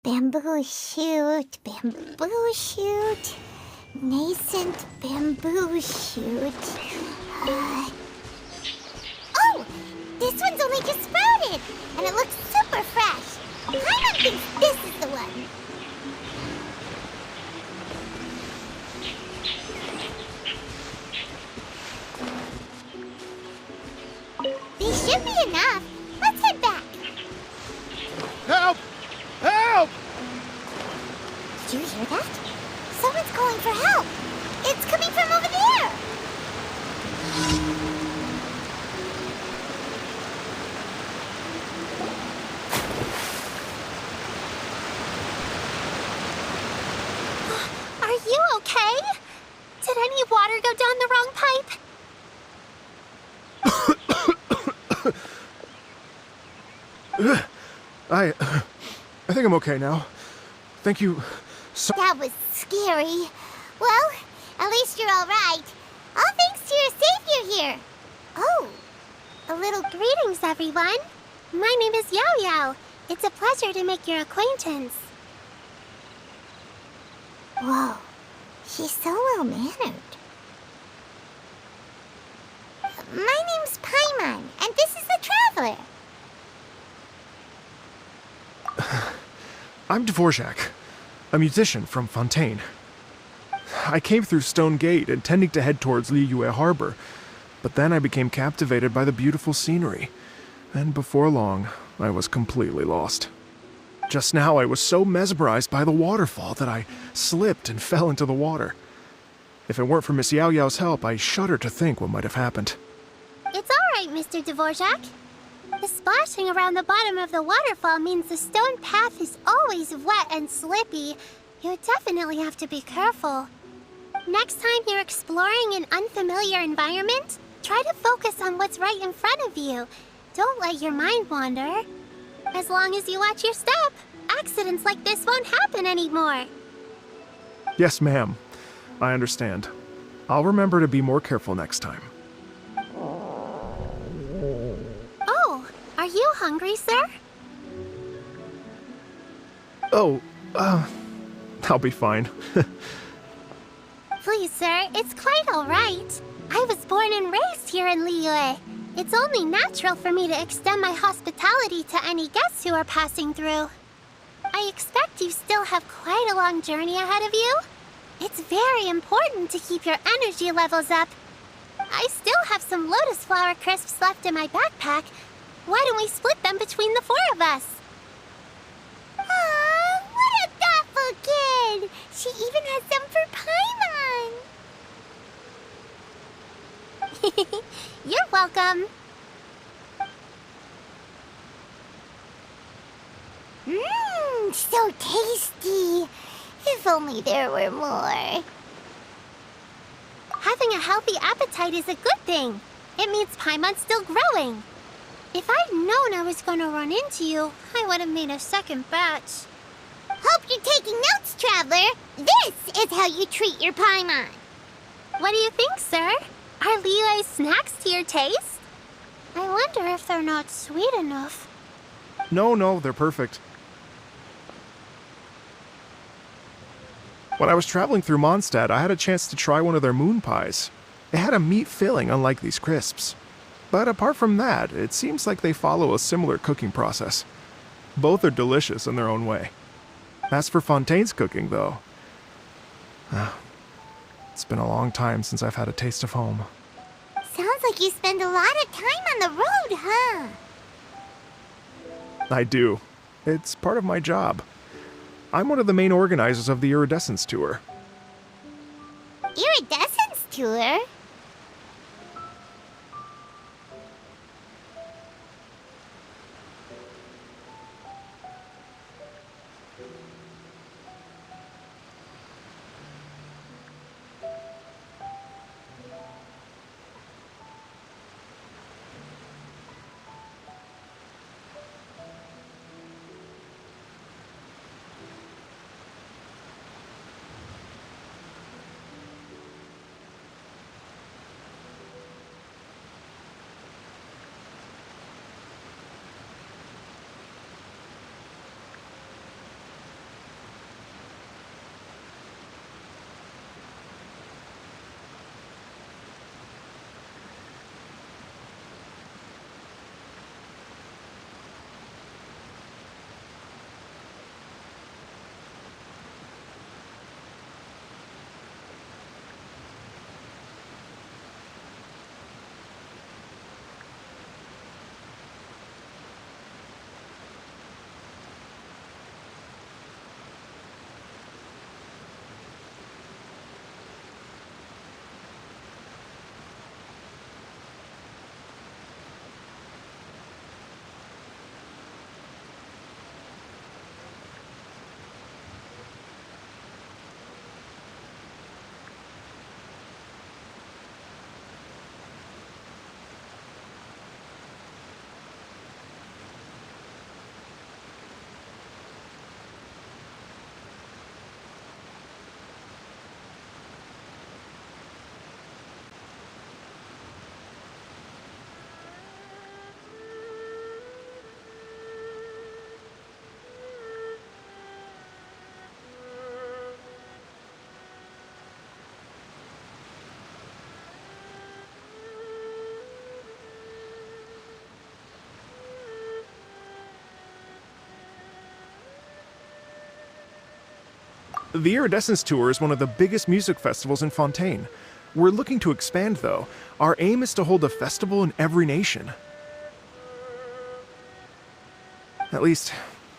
Bamboo shoot, nascent bamboo shoot. Oh, this one's only just sprouted, and it looks super fresh. Paimon thinks this is the one. These should be enough. Let's head back. Help! Help! Did you hear that? Someone's calling for help. It's coming from over there. Are you okay? Did any water go down the wrong pipe? I think I'm okay now. Thank you so... That was scary. Well, at least you're all right. All thanks to your savior here. Oh, a little greetings, everyone. My name is Yao Yao. It's a pleasure to make your acquaintance. Whoa, she's so well-mannered. My name's Paimon, and this is the Traveler. I'm Dvorak, a musician from Fontaine. I came through Stone Gate intending to head towards Liyue Harbor, but then I became captivated by the beautiful scenery, and before long, I was completely lost. Just now I was so mesmerized by the waterfall that I slipped and fell into the water. If it weren't for Miss Yao Yao's help, I shudder to think what might have happened. It's all right, Mr. Dvorak. The splashing around the bottom of the waterfall means the stone path is always wet and slippy. You definitely have to be careful. Next time you're exploring an unfamiliar environment, try to focus on what's right in front of you. Don't let your mind wander. As long as you watch your step, accidents like this won't happen anymore. Yes, ma'am. I understand. I'll remember to be more careful next time. Oh, are you hungry, sir? Oh, I'll be fine. Please, sir, it's quite all right. I was born and raised here in Liyue. It's only natural for me to extend my hospitality to any guests who are passing through. I expect you still have quite a long journey ahead of you. It's very important to keep your energy levels up. I still have some lotus flower crisps left in my backpack. Why don't we split them between the four of us? Aw, what a thoughtful kid! She even has some for Paimon! You're welcome. Mmm, so tasty. If only there were more. Having a healthy appetite is a good thing. It means Paimon's still growing. If I'd known I was going to run into you, I would have made a second batch. Hope you're taking notes, Traveler. This is how you treat your Paimon. What do you think, sir? Are Liyue's snacks to your taste? I wonder if they're not sweet enough. No, they're perfect. When I was traveling through Mondstadt, I had a chance to try one of their moon pies. It had a meat filling, unlike these crisps. But apart from that, it seems like they follow a similar cooking process. Both are delicious in their own way. As for Fontaine's cooking, though, it's been a long time since I've had a taste of home. Sounds like you spend a lot of time on the road, huh? I do. It's part of my job. I'm one of the main organizers of the Iridescence Tour. Iridescence Tour? The Iridescence Tour is one of the biggest music festivals in Fontaine. We're looking to expand, though. Our aim is to hold a festival in every nation. At least,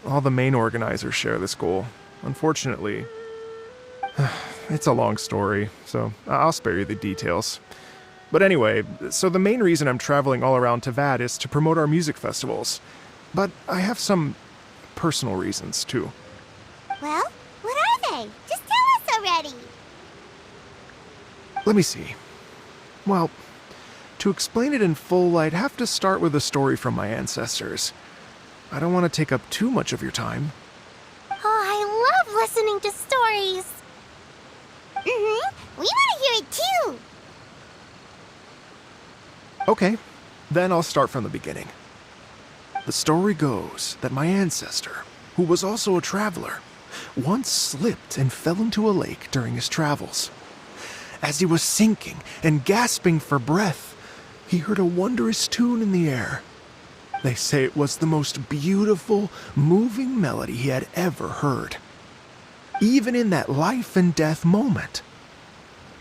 all the main organizers share this goal. Unfortunately, it's a long story, so I'll spare you the details. But anyway, so the main reason I'm traveling all around Tavad is to promote our music festivals. But I have some personal reasons, too. Well, what are they? Just tell us already. Let me see. Well, to explain it in full, I'd have to start with a story from my ancestors. I don't want to take up too much of your time. Oh, I love listening to stories. We want to hear it too. Okay, then I'll start from the beginning. The story goes that my ancestor, who was also a traveler, once slipped and fell into a lake during his travels. As he was sinking and gasping for breath, he heard a wondrous tune in the air. They say it was the most beautiful, moving melody he had ever heard. Even in that life and death moment,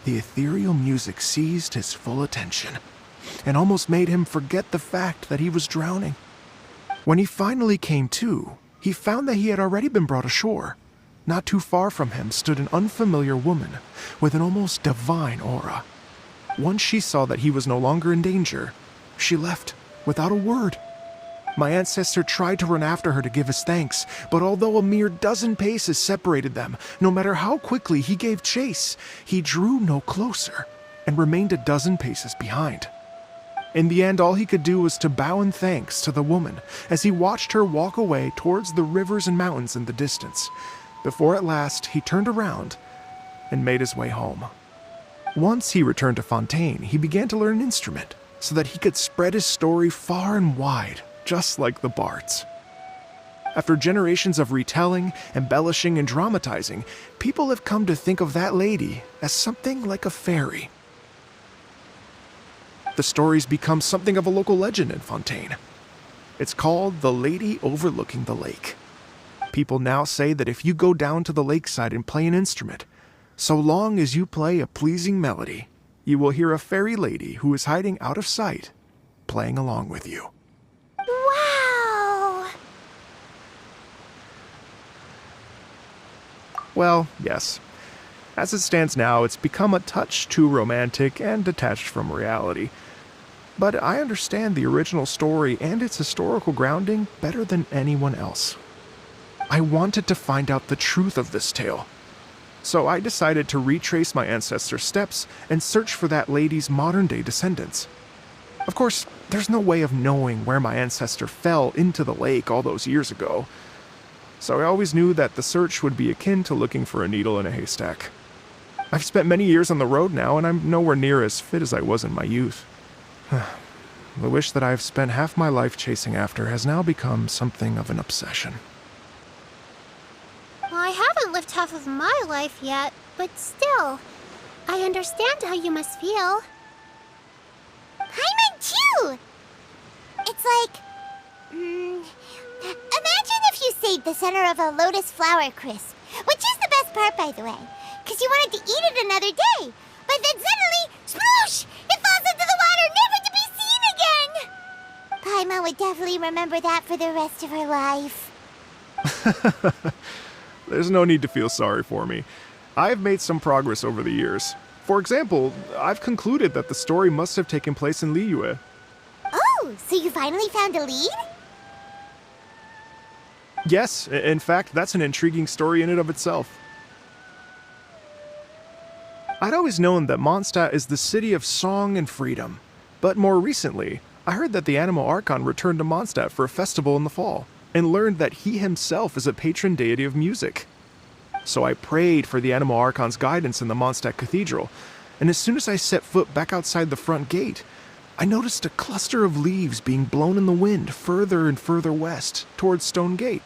the ethereal music seized his full attention and almost made him forget the fact that he was drowning. When he finally came to, he found that he had already been brought ashore. Not too far from him stood an unfamiliar woman with an almost divine aura. Once she saw that he was no longer in danger, she left without a word. My ancestor tried to run after her to give his thanks, but although a mere dozen paces separated them, no matter how quickly he gave chase, he drew no closer and remained a dozen paces behind. In the end, all he could do was to bow in thanks to the woman as he watched her walk away towards the rivers and mountains in the distance, before at last he turned around and made his way home. Once he returned to Fontaine, he began to learn an instrument so that he could spread his story far and wide, just like the bards. After generations of retelling, embellishing, and dramatizing, people have come to think of that lady as something like a fairy. The story's become something of a local legend in Fontaine. It's called The Lady Overlooking the Lake. People now say that if you go down to the lakeside and play an instrument, so long as you play a pleasing melody, you will hear a fairy lady who is hiding out of sight, playing along with you. Wow! Well, yes. As it stands now, it's become a touch too romantic and detached from reality. But I understand the original story and its historical grounding better than anyone else. I wanted to find out the truth of this tale. So I decided to retrace my ancestors' steps and search for that lady's modern-day descendants. Of course, there's no way of knowing where my ancestor fell into the lake all those years ago. So I always knew that the search would be akin to looking for a needle in a haystack. I've spent many years on the road now, and I'm nowhere near as fit as I was in my youth. The wish that I've spent half my life chasing after has now become something of an obsession. Well, I haven't lived half of my life yet, but still, I understand how you must feel. Paimon too! It's like... imagine if you saved the center of a lotus flower crisp, which is the best part, by the way, because you wanted to eat it another day, but then suddenly, sploosh! It falls into the water, never to be seen again! Paimon would definitely remember that for the rest of her life. There's no need to feel sorry for me. I've made some progress over the years. For example, I've concluded that the story must have taken place in Liyue. Oh, so you finally found a lead? Yes, in fact, that's an intriguing story in and of itself. I'd always known that Mondstadt is the city of song and freedom, but more recently, I heard that the Animal Archon returned to Mondstadt for a festival in the fall, and learned that he himself is a patron deity of music. So I prayed for the Animal Archon's guidance in the Mondstadt Cathedral, and as soon as I set foot back outside the front gate, I noticed a cluster of leaves being blown in the wind further and further west, towards Stone Gate.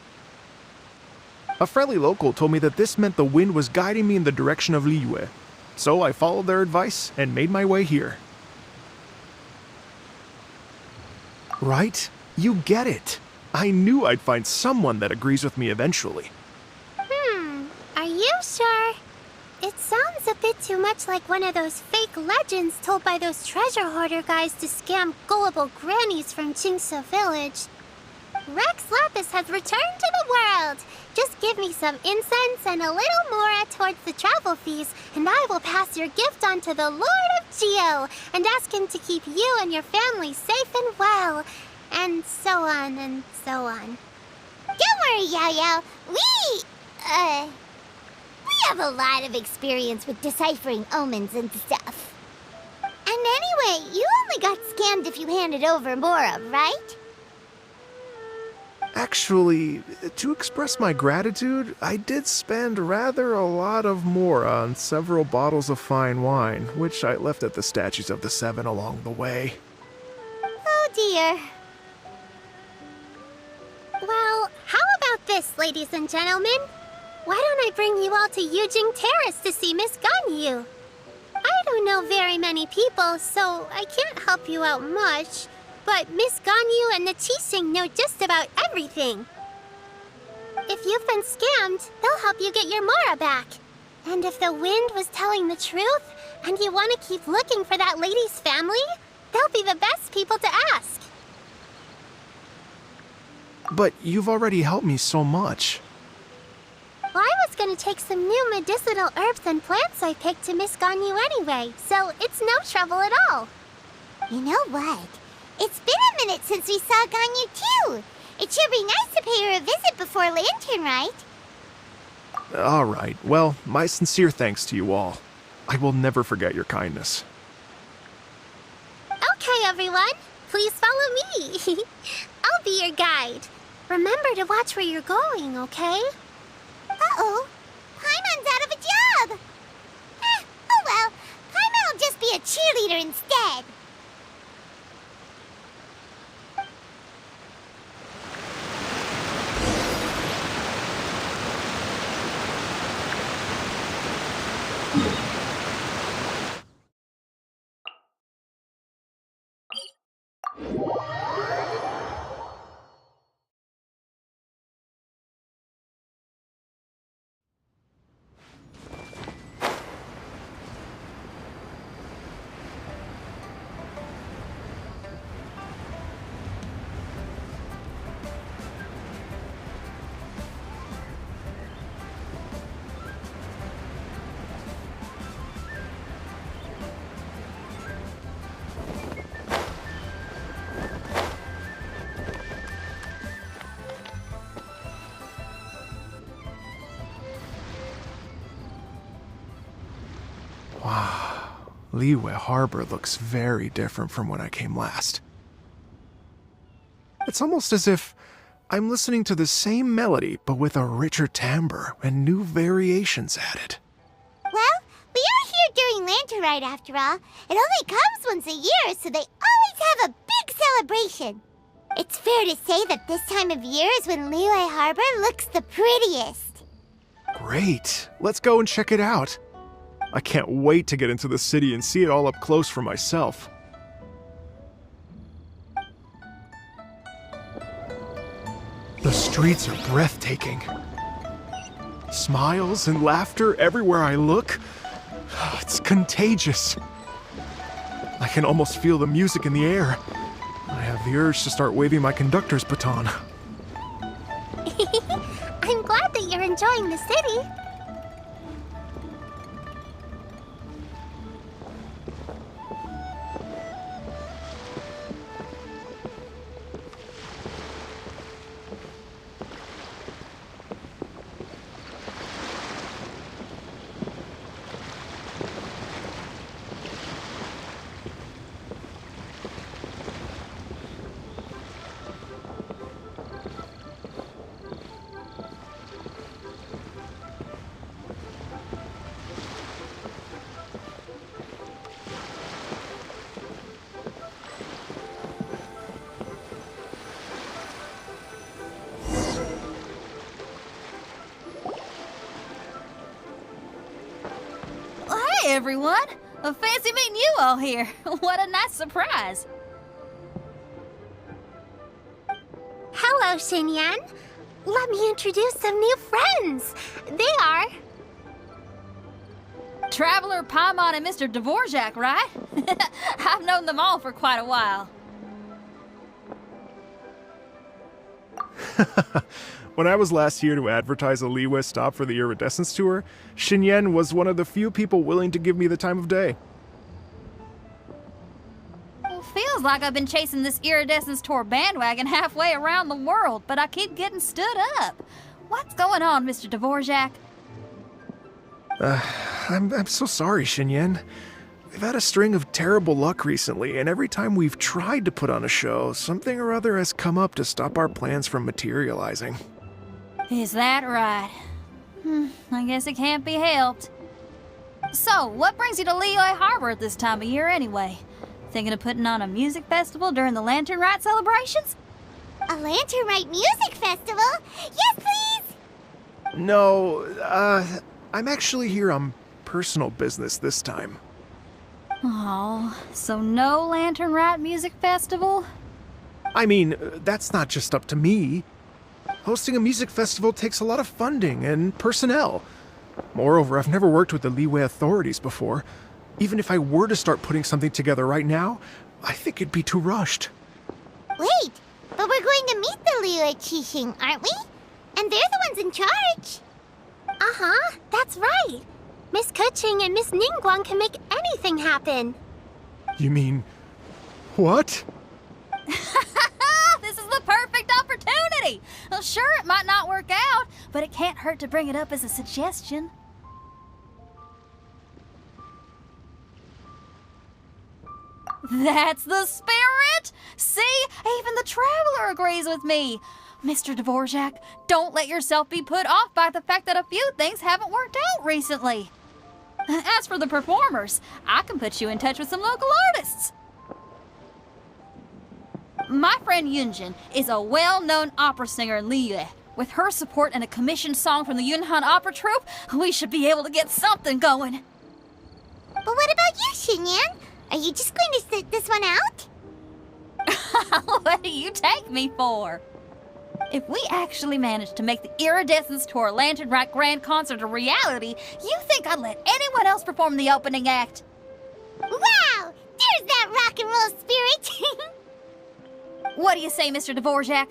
A friendly local told me that this meant the wind was guiding me in the direction of Liyue, so I followed their advice and made my way here. Right? You get it. I knew I'd find someone that agrees with me eventually. Are you you sure? It sounds a bit too much like one of those fake legends told by those treasure hoarder guys to scam gullible grannies from Jingsa Village. Rex Lapis has returned to the world. Just give me some incense and a little mora towards the travel fees, and I will pass your gift on to the Lord of Geo and ask him to keep you and your family safe and well. And so on and so on. Don't worry, Yao Yao. We have a lot of experience with deciphering omens and stuff. And anyway, you only got scammed if you handed over Mora, right? Actually, to express my gratitude, I did spend rather a lot of mora on several bottles of fine wine, which I left at the Statues of the Seven along the way. Oh dear. Well, how about this, ladies and gentlemen? Why don't I bring you all to Yujing Terrace to see Miss Ganyu? I don't know very many people, so I can't help you out much. But Miss Ganyu and the Qixing know just about everything. If you've been scammed, they'll help you get your Mora back. And if the wind was telling the truth, and you want to keep looking for that lady's family, they'll be the best people to ask. But you've already helped me so much. Well, I was going to take some new medicinal herbs and plants I picked to Miss Ganyu anyway, so it's no trouble at all. You know what? It's been a minute since we saw Ganyu too. It should be nice to pay her a visit before Lantern, right? All right. Well, my sincere thanks to you all. I will never forget your kindness. Okay, everyone. Please follow me. I'll be your guide. Remember to watch where you're going, okay? Uh-oh. Paimon's out of a job. Oh well. Paimon will just be a cheerleader instead. Wow, Liyue Harbor looks very different from when I came last. It's almost as if I'm listening to the same melody, but with a richer timbre and new variations added. Well, we are here during Lantern Ride after all. It only comes once a year, so they always have a big celebration. It's fair to say that this time of year is when Liyue Harbor looks the prettiest. Great, let's go and check it out. I can't wait to get into the city and see it all up close for myself. The streets are breathtaking. Smiles and laughter everywhere I look. It's contagious. I can almost feel the music in the air. I have the urge to start waving my conductor's baton. I'm glad that you're enjoying the city. Hey everyone! Fancy meeting you all here. What a nice surprise. Hello, Xinyan. Let me introduce some new friends. They are Traveler, Paimon, and Mr. Dvorak, right? I've known them all for quite a while. When I was last here to advertise a Liyue stop for the Iridescence Tour, Xinyan was one of the few people willing to give me the time of day. Well, feels like I've been chasing this Iridescence Tour bandwagon halfway around the world, but I keep getting stood up. What's going on, Mr. Dvorak? I'm so sorry, Xinyan. We've had a string of terrible luck recently, and every time we've tried to put on a show, something or other has come up to stop our plans from materializing. Is that right? I guess it can't be helped. So, what brings you to Liyue Harbor at this time of year anyway? Thinking of putting on a music festival during the Lantern Rite celebrations? A Lantern Rite music festival? Yes, please! No, I'm actually here on personal business this time. Oh, so no Lantern Rite music festival? I mean, that's not just up to me. Hosting a music festival takes a lot of funding and personnel. Moreover, I've never worked with the Liyue authorities before. Even if I were to start putting something together right now, I think it'd be too rushed. Wait, but we're going to meet the Liyue Qixing, aren't we? And they're the ones in charge. Uh-huh, that's right. Miss Kuching and Miss Ningguang can make anything happen. You mean... what? This is the perfect opportunity! Well, sure, it might not work out, but it can't hurt to bring it up as a suggestion. That's the spirit! See? Even the Traveler agrees with me. Mr. Dvorak, don't let yourself be put off by the fact that a few things haven't worked out recently. As for the performers, I can put you in touch with some local artists. My friend Yunjin is a well-known opera singer in Liyue. With her support and a commissioned song from the Yunhan Opera Troupe, we should be able to get something going. But what about you, Xinyan? Are you just going to sit this one out? What do you take me for? If we actually manage to make the Iridescence Tour Lantern Rite Grand Concert a reality, you think I'd let anyone else perform the opening act? Wow! There's that rock and roll spirit! What do you say, Mr. Dvorak?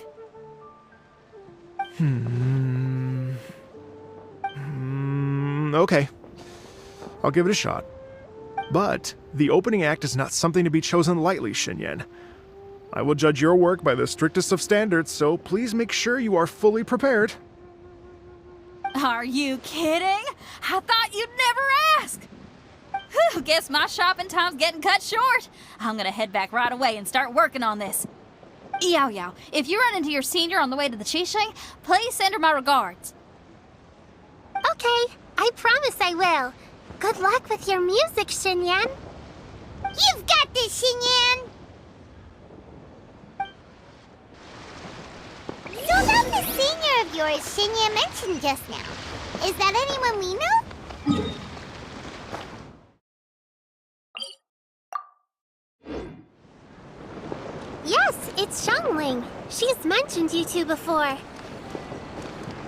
Okay. I'll give it a shot. But the opening act is not something to be chosen lightly, Xinyan. I will judge your work by the strictest of standards, so please make sure you are fully prepared. Are you kidding? I thought you'd never ask. Whew, guess my shopping time's getting cut short. I'm gonna head back right away and start working on this. Yao Yao, if you run into your senior on the way to the Qixing, please send her my regards. Okay, I promise I will. Good luck with your music, Xinyan. You've got this, Xinyan! So about the senior of yours Xinyan mentioned just now, is that anyone we know? Yes, it's Xiangling. She's mentioned you two before.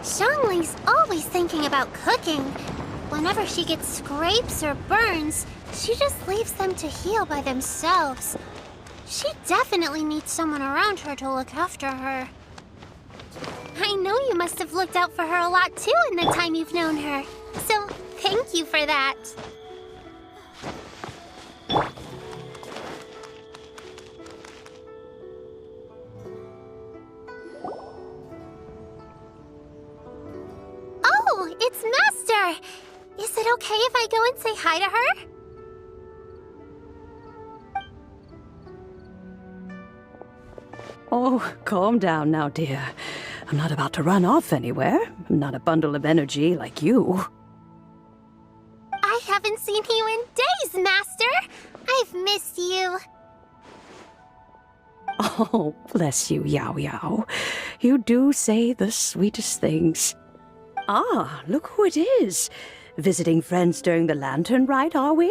Xiangling's always thinking about cooking. Whenever she gets scrapes or burns, she just leaves them to heal by themselves. She definitely needs someone around her to look after her. I know you must have looked out for her a lot too in the time you've known her. So, thank you for that. Oh, it's Master! Is it okay if I go and say hi to her? Oh, calm down now, dear. I'm not about to run off anywhere. I'm not a bundle of energy like you. I haven't seen you in days, Master! I've missed you. Oh, bless you, Yao Yao. You do say the sweetest things. Ah, look who it is. Visiting friends during the Lantern Rite, are we?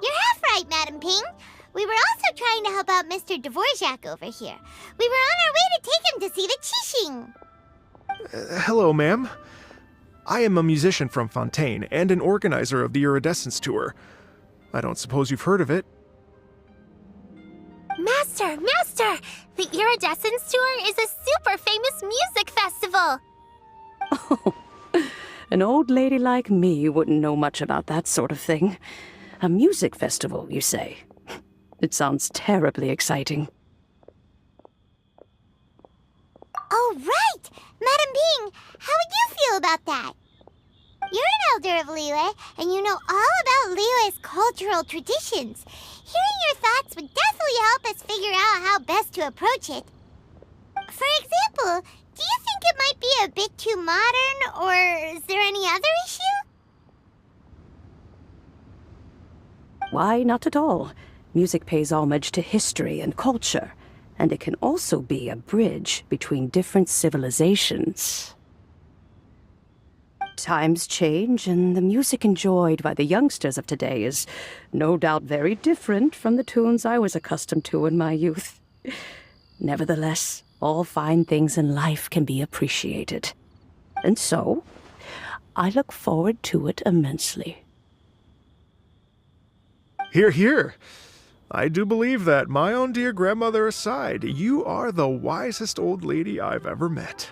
You're half right, Madam Ping. We were also trying to help out Mr. Dvorak over here. We were on our way to take him to see the Qixing. Hello, ma'am. I am a musician from Fontaine and an organizer of the Iridescence Tour. I don't suppose you've heard of it. Master! The Iridescence Tour is a super famous music festival! Oh, an old lady like me wouldn't know much about that sort of thing. A music festival, you say? It sounds terribly exciting. Oh, right! Madam Bing, how would you feel about that? You're an elder of Liyue, and you know all about Liyue's cultural traditions. Hearing your thoughts would definitely help us figure out how best to approach it. For example, do you think it might be a bit too modern, or is there any other issue? Why, not at all. Music pays homage to history and culture, and it can also be a bridge between different civilizations. Times change, and the music enjoyed by the youngsters of today is no doubt very different from the tunes I was accustomed to in my youth. Nevertheless, all fine things in life can be appreciated. And so, I look forward to it immensely. Hear, hear. I do believe that, my own dear grandmother aside, you are the wisest old lady I've ever met.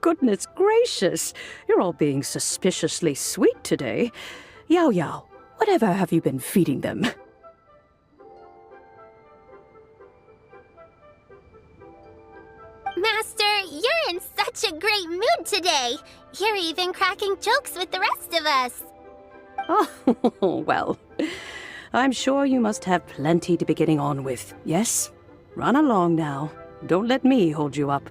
Goodness gracious, you're all being suspiciously sweet today. Yao Yao, whatever have you been feeding them? Master, you're in such a great mood today. You're even cracking jokes with the rest of us. Oh, well, I'm sure you must have plenty to be getting on with. Yes? Run along now. Don't let me hold you up.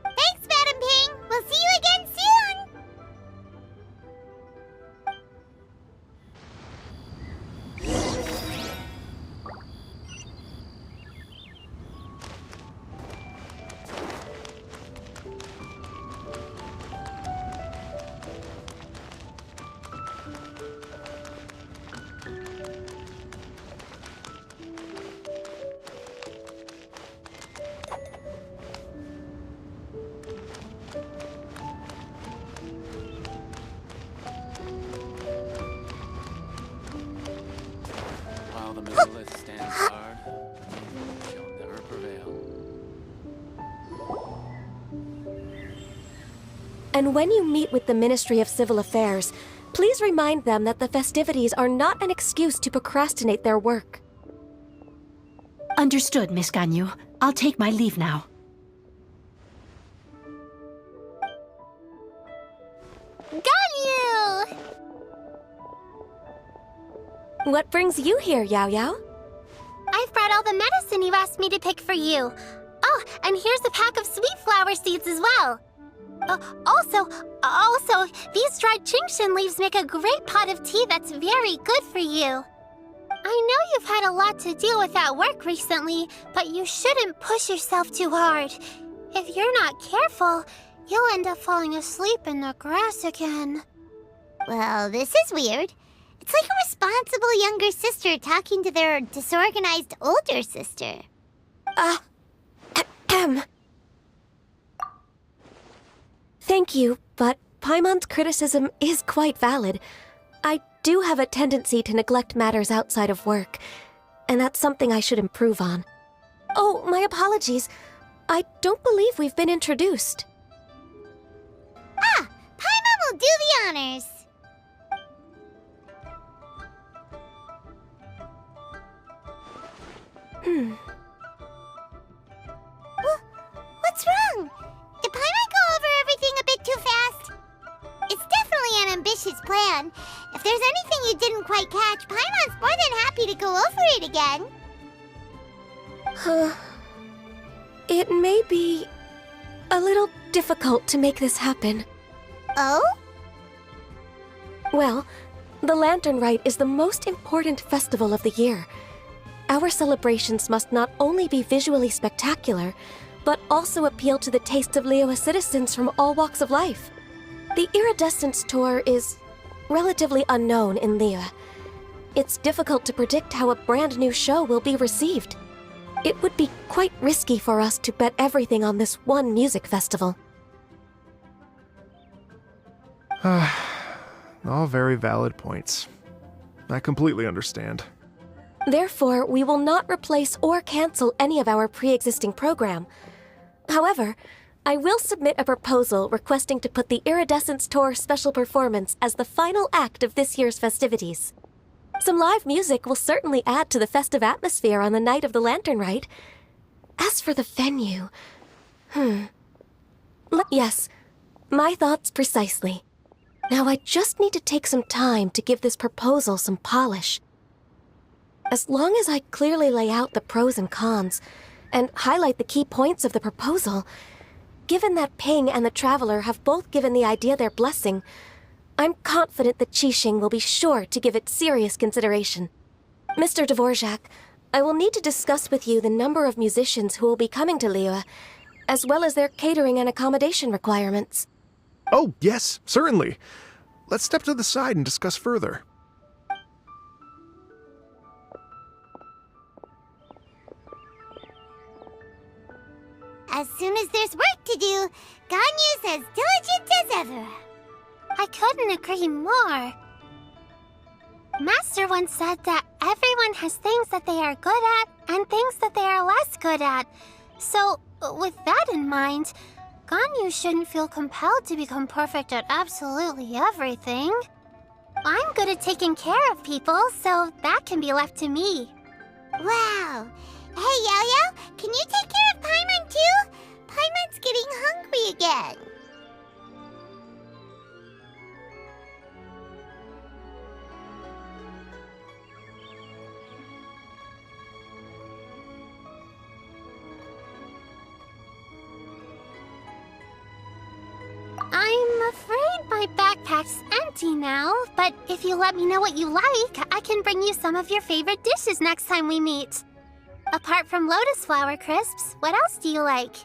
Thanks, Madam Ping. We'll see you again soon. While the Megalith stands guard, shall never prevail. And when you meet with the Ministry of Civil Affairs, please remind them that the festivities are not an excuse to procrastinate their work. Understood, Miss Ganyu. I'll take my leave now. Ganyu! What brings you here, Yao Yao? I've brought all the medicine you asked me to pick for you. Oh, and here's a pack of sweet flower seeds as well. Also, these dried Genshin leaves make a great pot of tea that's very good for you. I know you've had a lot to deal with at work recently, but you shouldn't push yourself too hard. If you're not careful, you'll end up falling asleep in the grass again. Well, this is weird. It's like a responsible younger sister talking to their disorganized older sister. Thank you, but Paimon's criticism is quite valid. I do have a tendency to neglect matters outside of work, and that's something I should improve on. Oh, my apologies. I don't believe we've been introduced. Ah, Paimon will do the honors. What's wrong? Did Paimon go over everything a bit too fast? It's definitely an ambitious plan. If there's anything you didn't quite catch, Paimon's more than happy to go over it again. It may be a little difficult to make this happen. Oh? Well, the Lantern Rite is the most important festival of the year. Our celebrations must not only be visually spectacular, but also appeal to the tastes of Liyue citizens from all walks of life. The Iridescence Tour is relatively unknown in Liyue. It's difficult to predict how a brand new show will be received. It would be quite risky for us to bet everything on this one music festival. All very valid points. I completely understand. Therefore, we will not replace or cancel any of our pre-existing program. However, I will submit a proposal requesting to put the Iridescence Tour special performance as the final act of this year's festivities. Some live music will certainly add to the festive atmosphere on the night of the Lantern Rite. As for the venue... Yes, my thoughts precisely. Now I just need to take some time to give this proposal some polish. As long as I clearly lay out the pros and cons, and highlight the key points of the proposal, given that Ping and the Traveler have both given the idea their blessing, I'm confident that Qixing will be sure to give it serious consideration. Mr. Dvorak, I will need to discuss with you the number of musicians who will be coming to Liyue, as well as their catering and accommodation requirements. Oh, yes, certainly. Let's step to the side and discuss further. As soon as there's work to do, Ganyu's as diligent as ever. I couldn't agree more. Master once said that everyone has things that they are good at and things that they are less good at. So, with that in mind, Ganyu shouldn't feel compelled to become perfect at absolutely everything. I'm good at taking care of people, so that can be left to me. Wow. Hey, Yo-Yo, can you take care of Paimon too? Paimon's getting hungry again. I'm afraid my backpack's empty now, but if you let me know what you like, I can bring you some of your favorite dishes next time we meet. Apart from lotus flower crisps, what else do you like?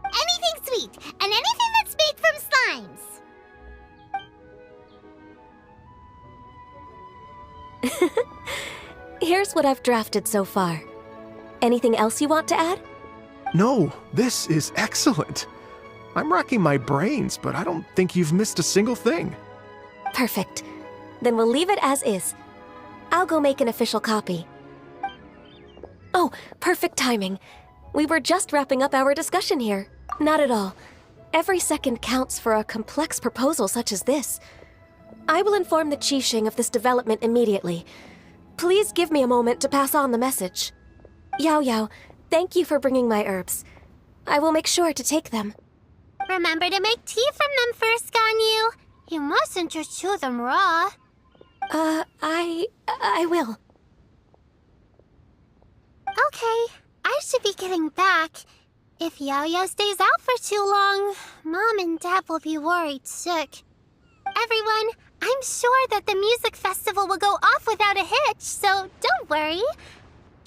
Anything sweet, and anything that's made from slimes. Here's what I've drafted so far. Anything else you want to add? No, this is excellent. I'm racking my brains, but I don't think you've missed a single thing. Perfect. Then we'll leave it as is. I'll go make an official copy. Oh, perfect timing. We were just wrapping up our discussion here. Not at all. Every second counts for a complex proposal such as this. I will inform the Qixing of this development immediately. Please give me a moment to pass on the message. Yao Yao, thank you for bringing my herbs. I will make sure to take them. Remember to make tea from them first, Ganyu. You mustn't just chew them raw. I will. Okay, I should be getting back. If Yao-Yao stays out for too long, Mom and Dad will be worried sick. Everyone, I'm sure that the music festival will go off without a hitch, so don't worry.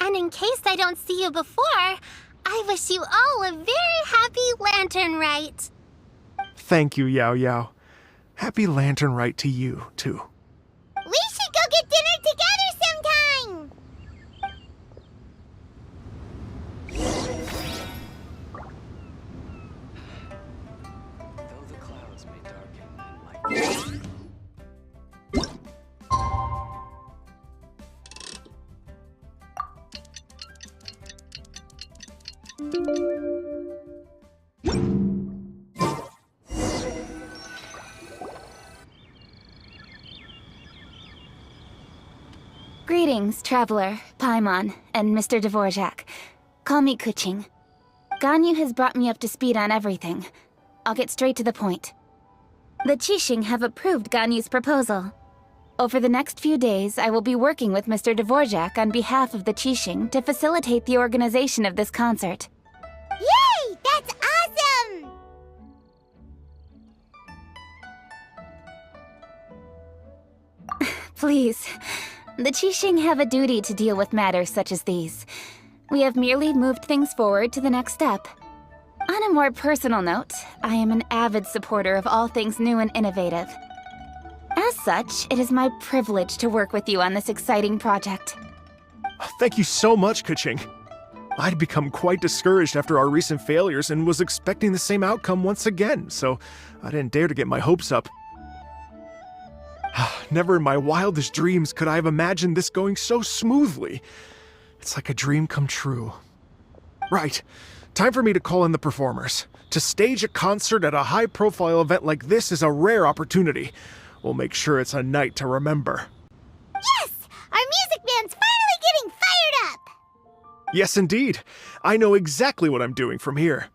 And in case I don't see you before, I wish you all a very happy Lantern Rite. Thank you, Yao Yao. Happy Lantern Rite to you, too. We should go get dinner together sometime! Though the clouds may darken and Greetings, Traveler, Paimon, and Mr. Dvorak. Call me Kuching. Ganyu has brought me up to speed on everything. I'll get straight to the point. The Qixing have approved Ganyu's proposal. Over the next few days, I will be working with Mr. Dvorak on behalf of the Qixing to facilitate the organization of this concert. Yay! That's awesome! Please, the Qixing have a duty to deal with matters such as these. We have merely moved things forward to the next step. On a more personal note, I am an avid supporter of all things new and innovative. As such, it is my privilege to work with you on this exciting project. Thank you so much, Kuching. I'd become quite discouraged after our recent failures and was expecting the same outcome once again, so I didn't dare to get my hopes up. Never in my wildest dreams could I have imagined this going so smoothly. It's like a dream come true. Right. Time for me to call in the performers. To stage a concert at a high-profile event like this is a rare opportunity. We'll make sure it's a night to remember. Yes! Our music band's finally getting fired up! Yes, indeed. I know exactly what I'm doing from here.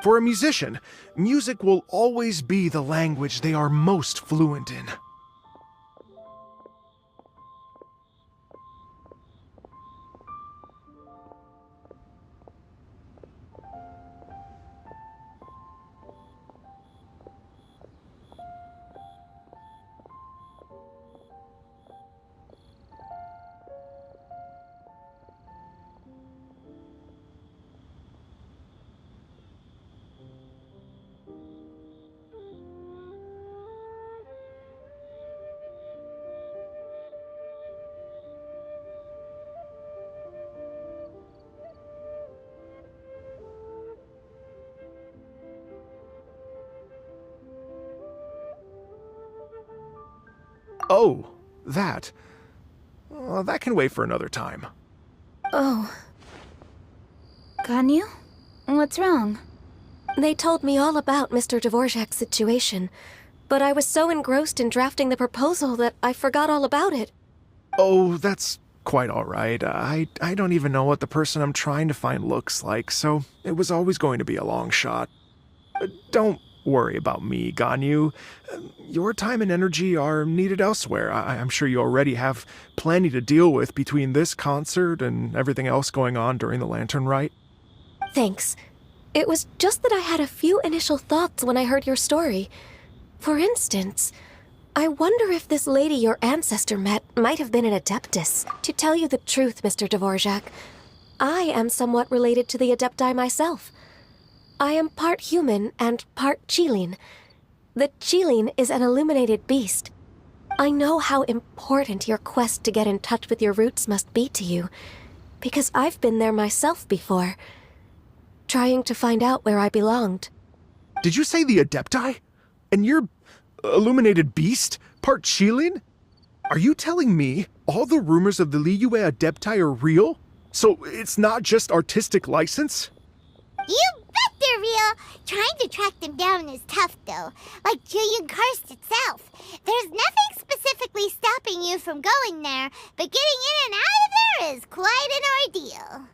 For a musician, music will always be the language they are most fluent in. Oh, that. That can wait for another time. Oh, Ganyu? What's wrong? they told me all about Mr. Dvorak's situation, but I was so engrossed in drafting the proposal that I forgot all about it. Oh, that's quite all right. I don't even know what the person I'm trying to find looks like, so it was always going to be a long shot. Don't worry about me, Ganyu. Your time and energy are needed elsewhere. I'm sure you already have plenty to deal with between this concert and everything else going on during the Lantern Rite. Thanks. It was just that I had a few initial thoughts when I heard your story. For instance, I wonder if this lady your ancestor met might have been an Adeptus. To tell you the truth, Mr. Dvorak, I am somewhat related to the Adepti myself. I am part human and part Qilin. The Qilin is an illuminated beast. I know how important your quest to get in touch with your roots must be to you, because I've been there myself before, trying to find out where I belonged. Did you say the Adepti? And you're illuminated beast? Part Qilin? Are you telling me all the rumors of the Liyue Adepti are real? So it's not just artistic license? You bet they're real! Trying to track them down is tough, though. Like Julian Karst itself. There's nothing specifically stopping you from going there, but getting in and out of there is quite an ordeal.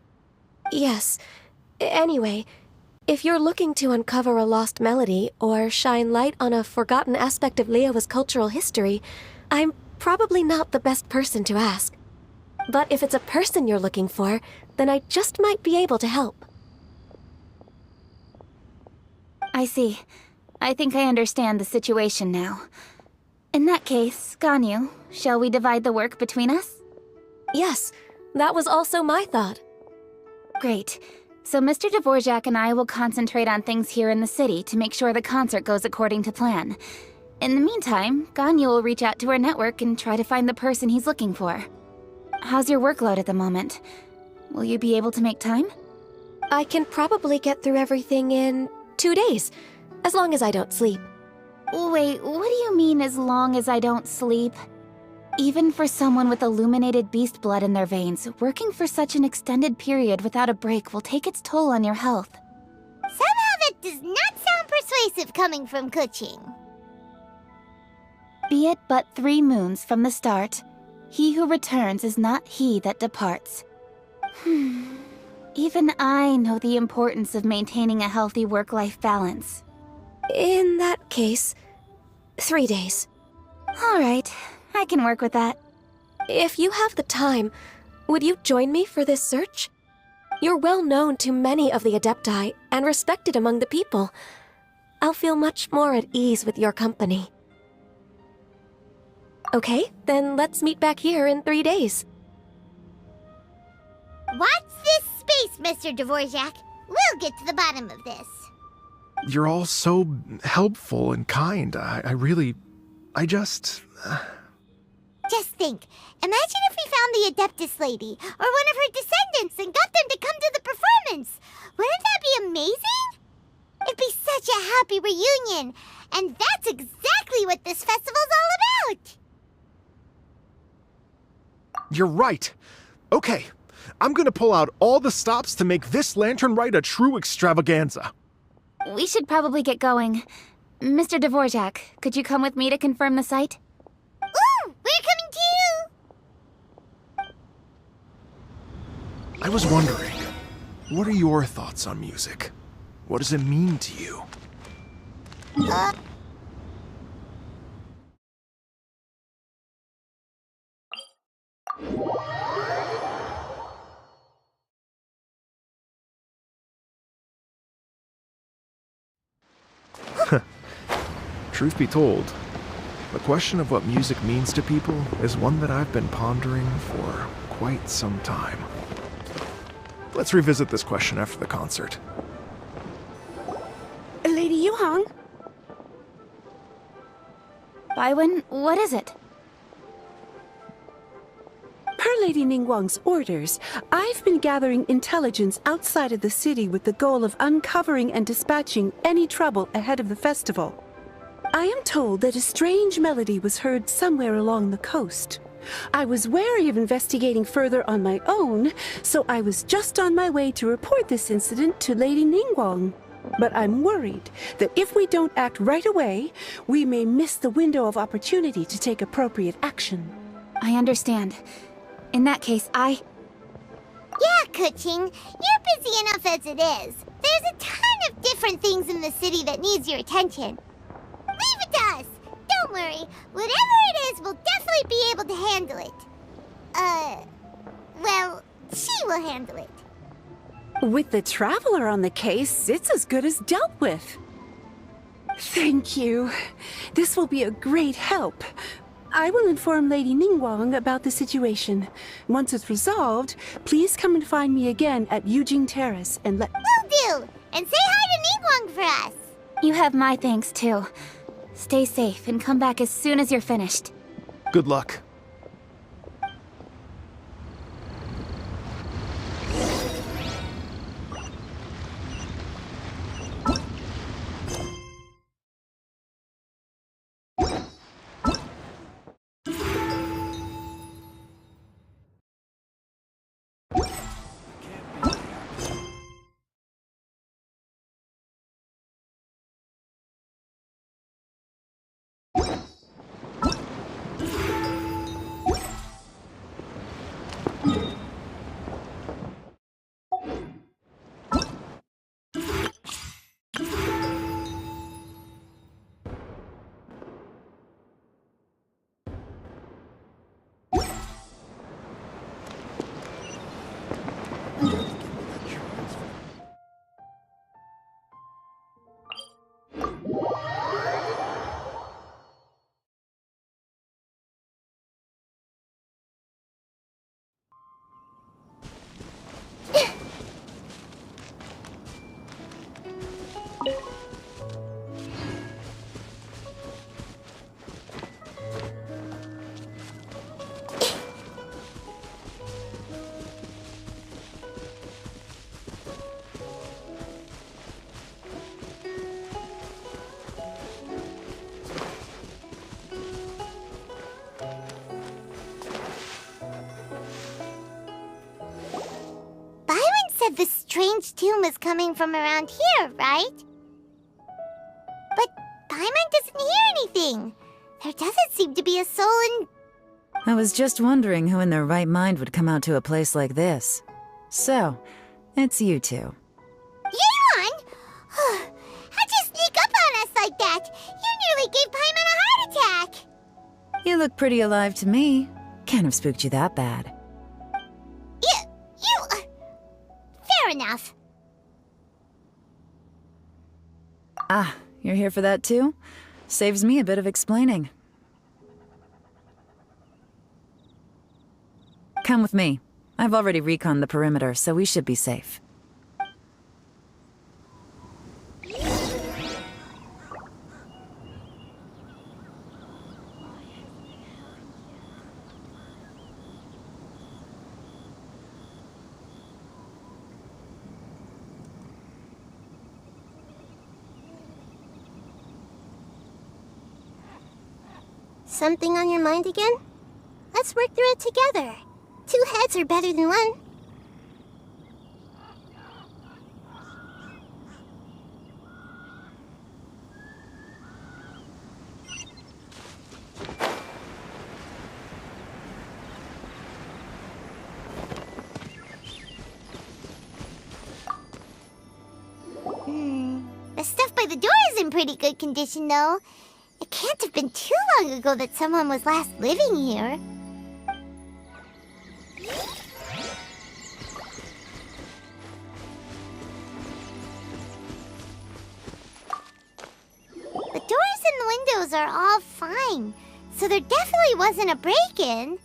Yes. Anyway, if you're looking to uncover a lost melody or shine light on a forgotten aspect of Liyue's cultural history, I'm probably not the best person to ask. But if it's a person you're looking for, then I just might be able to help. I see. I think I understand the situation now. In that case, Ganyu, shall we divide the work between us? Yes, that was also my thought. Great. So Mr. Dvorak and I will concentrate on things here in the city to make sure the concert goes according to plan. In the meantime, Ganyu will reach out to her network and try to find the person he's looking for. How's your workload at the moment? Will you be able to make time? I can probably get through everything in 2 days, as long as I don't sleep. Wait, what do you mean as long as I don't sleep? Even for someone with illuminated beast blood in their veins, working for such an extended period without a break will take its toll on your health. Somehow that does not sound persuasive coming from Kuching. Be it but 3 moons from the start, he who returns is not he that departs. Even I know the importance of maintaining a healthy work-life balance. In that case, 3 days. All right, I can work with that. If you have the time, would you join me for this search? You're well known to many of the Adepti and respected among the people. I'll feel much more at ease with your company. Okay, then let's meet back here in 3 days. Watch this space, Mr. Dvorak. We'll get to the bottom of this. You're all so helpful and kind. Just think, imagine if we found the Adeptus lady, or one of her descendants, and got them to come to the performance. Wouldn't that be amazing? It'd be such a happy reunion, and that's exactly what this festival's all about. You're right. Okay, I'm gonna pull out all the stops to make this lantern ride a true extravaganza. We should probably get going. Mr. Dvorak, could you come with me to confirm the site? Ooh, we're coming too! I was wondering, what are your thoughts on music? What does it mean to you? Truth be told, the question of what music means to people is one that I've been pondering for quite some time. Let's revisit this question after the concert. Lady Yuhang? Baiwen, what is it? Per Lady Ningguang's orders, I've been gathering intelligence outside of the city with the goal of uncovering and dispatching any trouble ahead of the festival. I am told that a strange melody was heard somewhere along the coast. I was wary of investigating further on my own, so I was just on my way to report this incident to Lady Ningguang. But I'm worried that if we don't act right away, we may miss the window of opportunity to take appropriate action. I understand. In that case, Yeah, Kuching, you're busy enough as it is. There's a ton of different things in the city that needs your attention. Leave it to us. Don't worry. Whatever it is, we'll definitely be able to handle it. Well, she will handle it. With the Traveler on the case, it's as good as dealt with. Thank you. This will be a great help. I will inform Lady Ningguang about the situation. Once it's resolved, please come and find me again at Yujing Terrace and let— Will do! And say hi to Ningguang for us! you have my thanks too. Stay safe and come back as soon as you're finished. Good luck. Said the strange tune was coming from around here, right? But Paimon doesn't hear anything. There doesn't seem to be a soul in... I was just wondering who in their right mind would come out to a place like this. So, it's you two. Yeon! How'd you sneak up on us like that? You nearly gave Paimon a heart attack! You look pretty alive to me. Can't have spooked you that bad. Fair enough. Ah, you're here for that too? Saves me a bit of explaining. Come with me. I've already reconned the perimeter, so we should be safe. Something on your mind again? Let's work through it together. 2 heads are better than 1. The stuff by the door is in pretty good condition, though. It can't have been too long ago that someone was last living here. The doors and the windows are all fine, so there definitely wasn't a break-in.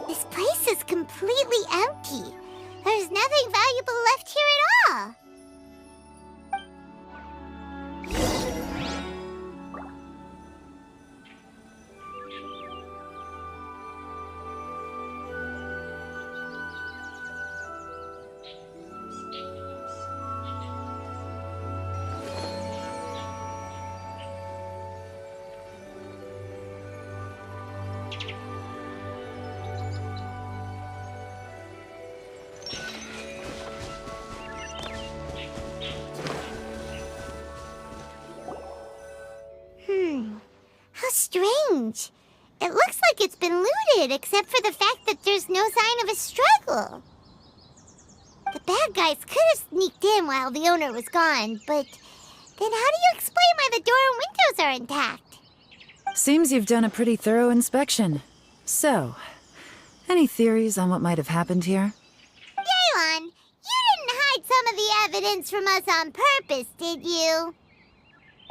This place is completely empty. There's nothing valuable left here at all. How strange. It looks like it's been looted, except for the fact that there's no sign of a struggle. The bad guys could have sneaked in while the owner was gone, but then how do you explain why the door and windows are intact? Seems you've done a pretty thorough inspection. So, any theories on what might have happened here? Gaylon, you didn't hide some of the evidence from us on purpose, did you?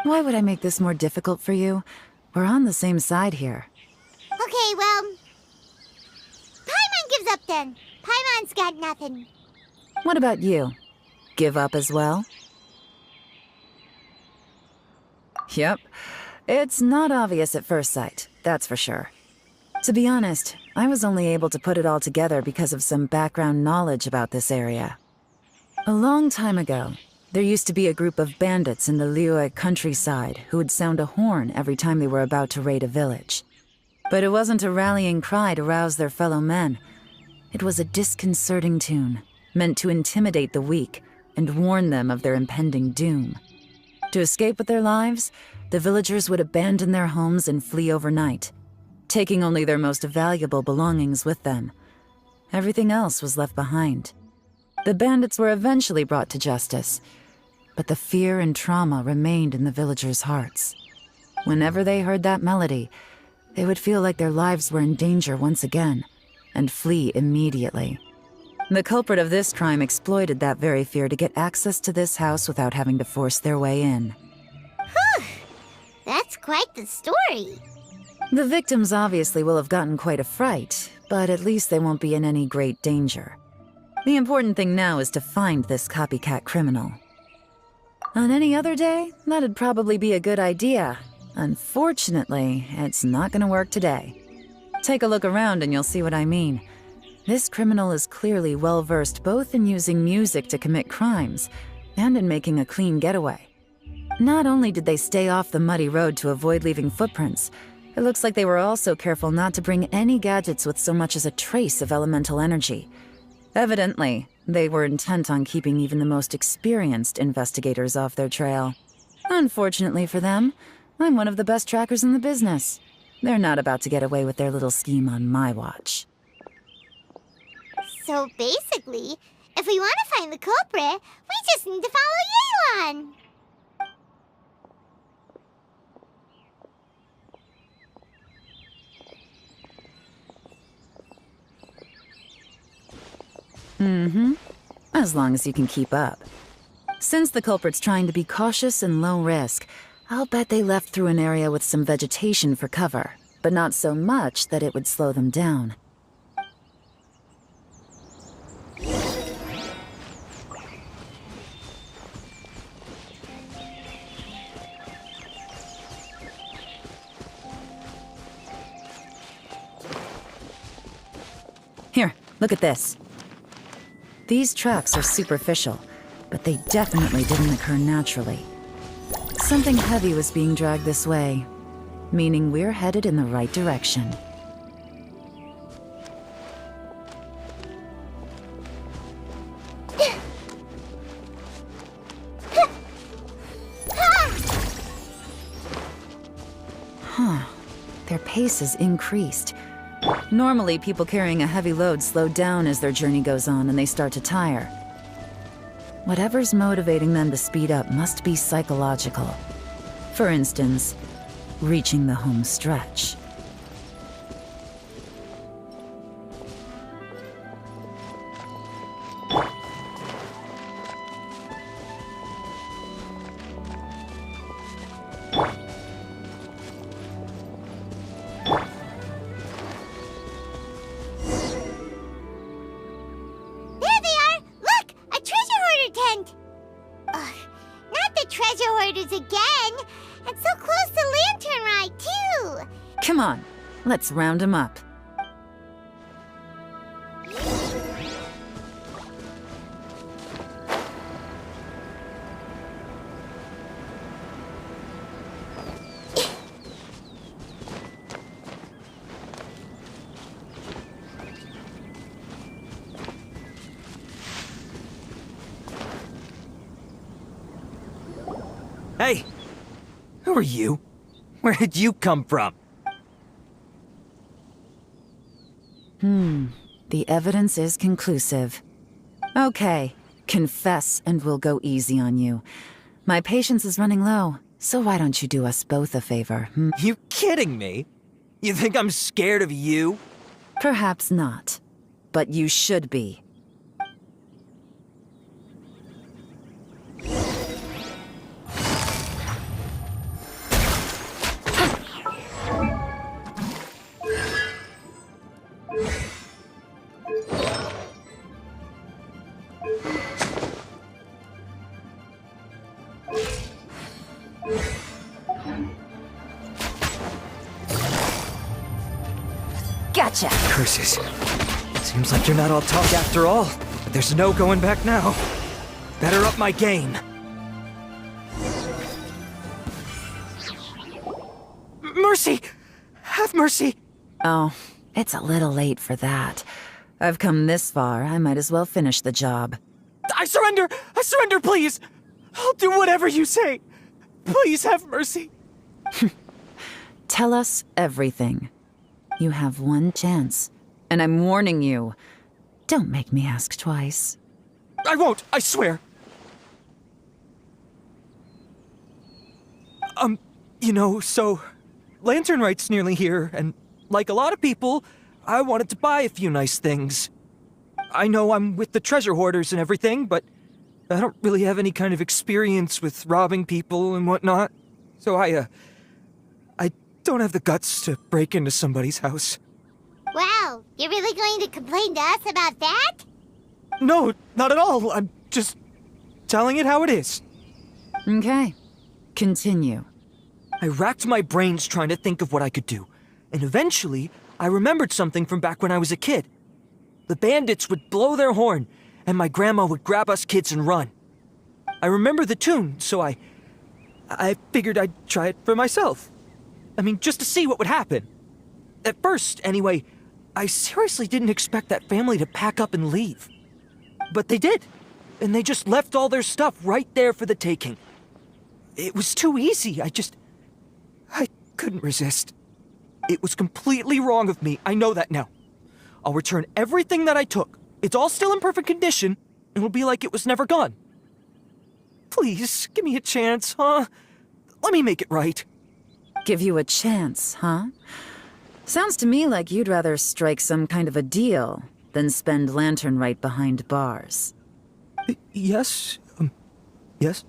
Why would I make this more difficult for you? We're on the same side here. Okay, well... Paimon gives up then. Paimon's got nothing. What about you? Give up as well? Yep. It's not obvious at first sight, that's for sure. To be honest, I was only able to put it all together because of some background knowledge about this area. A long time ago, there used to be a group of bandits in the Liyue countryside who would sound a horn every time they were about to raid a village. But it wasn't a rallying cry to rouse their fellow men. It was a disconcerting tune, meant to intimidate the weak and warn them of their impending doom. To escape with their lives, the villagers would abandon their homes and flee overnight, taking only their most valuable belongings with them. Everything else was left behind. The bandits were eventually brought to justice, but the fear and trauma remained in the villagers' hearts. Whenever they heard that melody, they would feel like their lives were in danger once again, and flee immediately. The culprit of this crime exploited that very fear to get access to this house without having to force their way in. Whew! That's quite the story. The victims obviously will have gotten quite a fright, but at least they won't be in any great danger. The important thing now is to find this copycat criminal. On any other day, that'd probably be a good idea. Unfortunately, it's not gonna work today. Take a look around and you'll see what I mean. This criminal is clearly well-versed both in using music to commit crimes and in making a clean getaway. Not only did they stay off the muddy road to avoid leaving footprints, it looks like they were also careful not to bring any gadgets with so much as a trace of elemental energy. Evidently, they were intent on keeping even the most experienced investigators off their trail. Unfortunately for them, I'm one of the best trackers in the business. They're not about to get away with their little scheme on my watch. So basically, if we want to find the culprit, we just need to follow Yelan. Mm-hmm. As long as you can keep up. Since the culprit's trying to be cautious and low risk, I'll bet they left through an area with some vegetation for cover, but not so much that it would slow them down. Look at this. These tracks are superficial, but they definitely didn't occur naturally. Something heavy was being dragged this way, meaning we're headed in the right direction. Huh. Their pace is increased. Normally, people carrying a heavy load slow down as their journey goes on and they start to tire. Whatever's motivating them to speed up must be psychological. For instance, reaching the home stretch. Come on, let's round them up. Hey! Who are you? Where did you come from? The evidence is conclusive. Okay, confess and we'll go easy on you. My patience is running low, so why don't you do us both a favor, You kidding me? You think I'm scared of you? Perhaps not, but you should be. Gotcha! Curses. Seems like you're not all talk after all, but there's no going back now. Better up my game. Mercy! Have mercy! Oh, it's a little late for that. I've come this far, I might as well finish the job. I surrender! I surrender, please! I'll do whatever you say. Please have mercy. Tell us everything. You have one chance, and I'm warning you. Don't make me ask twice. I won't, I swear. So Lantern Right's nearly here, and like a lot of people, I wanted to buy a few nice things. I know I'm with the treasure hoarders and everything, but I don't really have any kind of experience with robbing people and whatnot. So I don't have the guts to break into somebody's house. Wow, you're really going to complain to us about that? No, not at all. I'm just telling it how it is. Okay, continue. I racked my brains trying to think of what I could do, and eventually I remembered something from back when I was a kid. The bandits would blow their horn, and my grandma would grab us kids and run. I remember the tune, so I figured I'd try it for myself. I mean, just to see what would happen. At first, anyway, I seriously didn't expect that family to pack up and leave. But they did, and they just left all their stuff right there for the taking. It was too easy, I couldn't resist. It was completely wrong of me, I know that now. I'll return everything that I took. It's all still in perfect condition, and it'll be like it was never gone. Please, give me a chance, huh? Let me make it right. Give you a chance, huh? Sounds to me like you'd rather strike some kind of a deal than spend Lantern Right behind bars. Yes? Yes?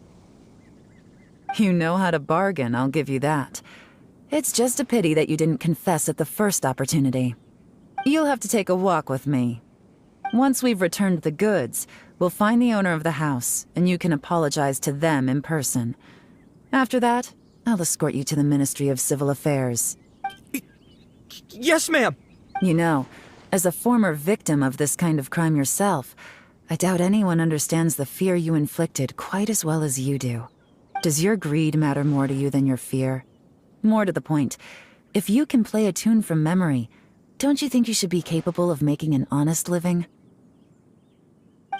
You know how to bargain, I'll give you that. It's just a pity that you didn't confess at the first opportunity. You'll have to take a walk with me. Once we've returned the goods, we'll find the owner of the house, and you can apologize to them in person. After that, I'll escort you to the Ministry of Civil Affairs. Yes, ma'am. You know, As a former victim of this kind of crime yourself, I doubt anyone understands the fear you inflicted quite as well as you do. Does your greed matter more to you than your fear? More to the point, if you can play a tune from memory, don't you think you should be capable of making an honest living?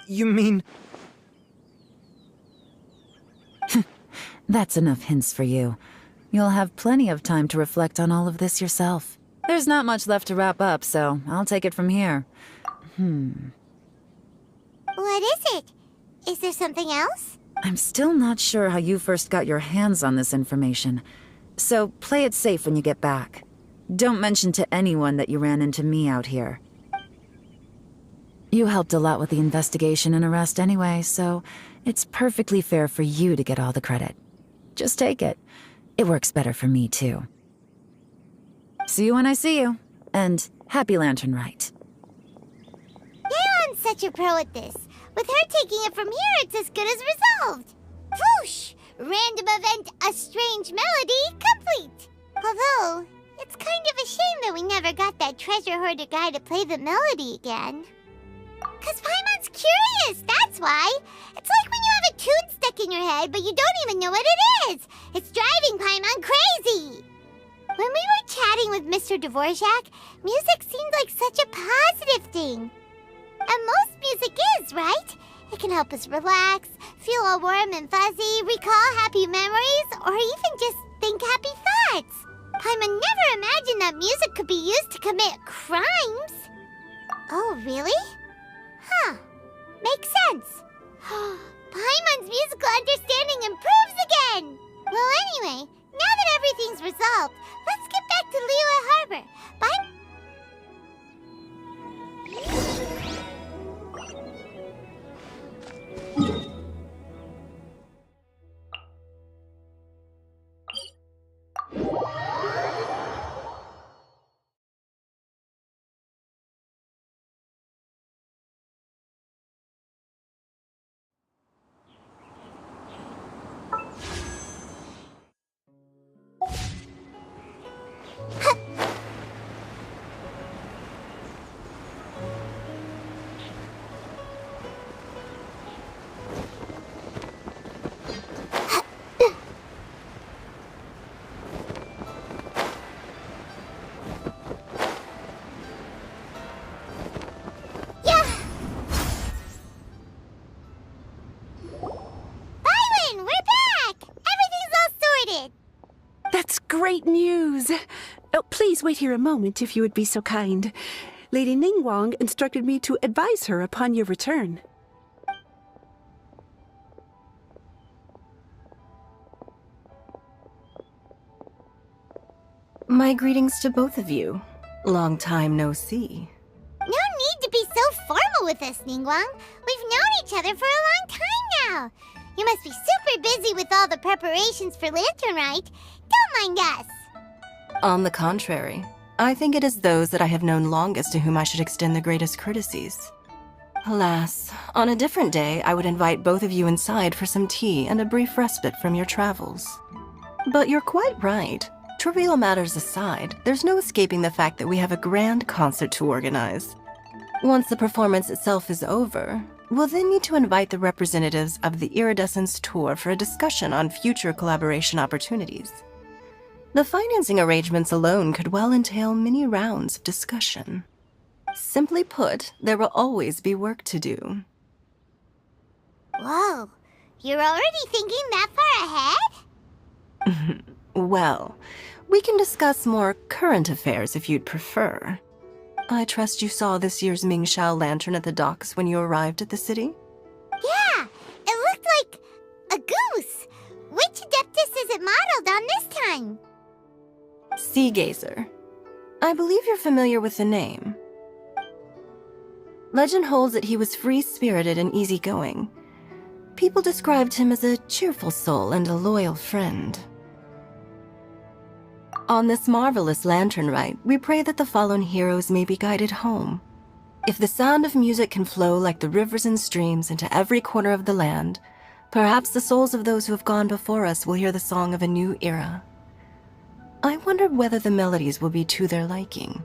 You mean... That's enough hints for you. You'll have plenty of time to reflect on all of this yourself. There's not much left to wrap up, so I'll take it from here. What is it? Is there something else? I'm still not sure how you first got your hands on this information, so play it safe when you get back. Don't mention to anyone that you ran into me out here. You helped a lot with the investigation and arrest anyway, so it's perfectly fair for you to get all the credit. Just take it. It works better for me, too. See you when I see you, and happy Lantern Rite. Yeon's such a pro at this. With her taking it from here, it's as good as resolved. Whoosh! Random event, a strange melody, complete. Although, it's kind of a shame that we never got that treasure hoarder guy to play the melody again. 'Cause Paimon's curious, that's why. It's like when you have a tune stuck in your head, but you don't even know what it is. It's driving Paimon crazy. When we were chatting with Mr. Dvorak, music seemed like such a positive thing. And most music is, right? It can help us relax, feel all warm and fuzzy, recall happy memories, or even just think happy thoughts. Paimon never imagined that music could be used to commit crimes. Oh, really? Huh. Makes sense. Paimon's musical understanding improves again. Well, anyway, now that everything's resolved, let's get back to Liyue Harbor. Bye. Great news! Oh, please wait here a moment, if you would be so kind. Lady Ningguang instructed me to advise her upon your return. My greetings to both of you. Long time no see. No need to be so formal with us, Ningguang. We've known each other for a long time now. You must be super busy with all the preparations for Lantern Rite. Don't mind us. On the contrary, I think it is those that I have known longest to whom I should extend the greatest courtesies. Alas, on a different day, I would invite both of you inside for some tea and a brief respite from your travels. But you're quite right. Trivial matters aside, there's no escaping the fact that we have a grand concert to organize. Once the performance itself is over, we'll then need to invite the representatives of the Iridescence Tour for a discussion on future collaboration opportunities. The financing arrangements alone could well entail many rounds of discussion. Simply put, there will always be work to do. Whoa, you're already thinking that far ahead? Well, we can discuss more current affairs if you'd prefer. I trust you saw this year's Mingxiao lantern at the docks when you arrived at the city? Yeah, it looked like a goose. Which Adeptus is it modeled on this time? Sea Gazer. I believe you're familiar with the name. Legend holds that he was free-spirited and easygoing. People described him as a cheerful soul and a loyal friend. On this marvelous lantern rite, we pray that the fallen heroes may be guided home. If the sound of music can flow like the rivers and streams into every corner of the land, perhaps the souls of those who have gone before us will hear the song of a new era. I wondered whether the melodies will be to their liking.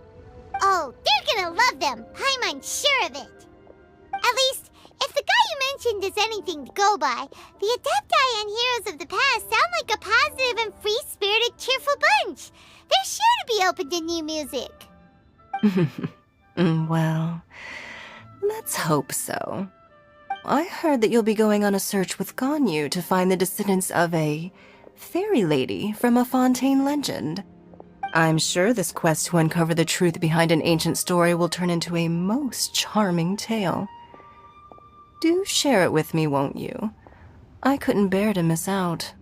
Oh, they're gonna love love them, I'm unsure of it. At least, if the guy you mentioned is anything to go by, the Adepti and Heroes of the Past sound like a positive and free-spirited, cheerful bunch. They're sure to be open to new music. Well, let's hope so. I heard that you'll be going on a search with Ganyu to find the descendants of a fairy lady from a Fontaine legend. I'm sure this quest to uncover the truth behind an ancient story will turn into a most charming tale. Do share it with me, won't you? I couldn't bear to miss out.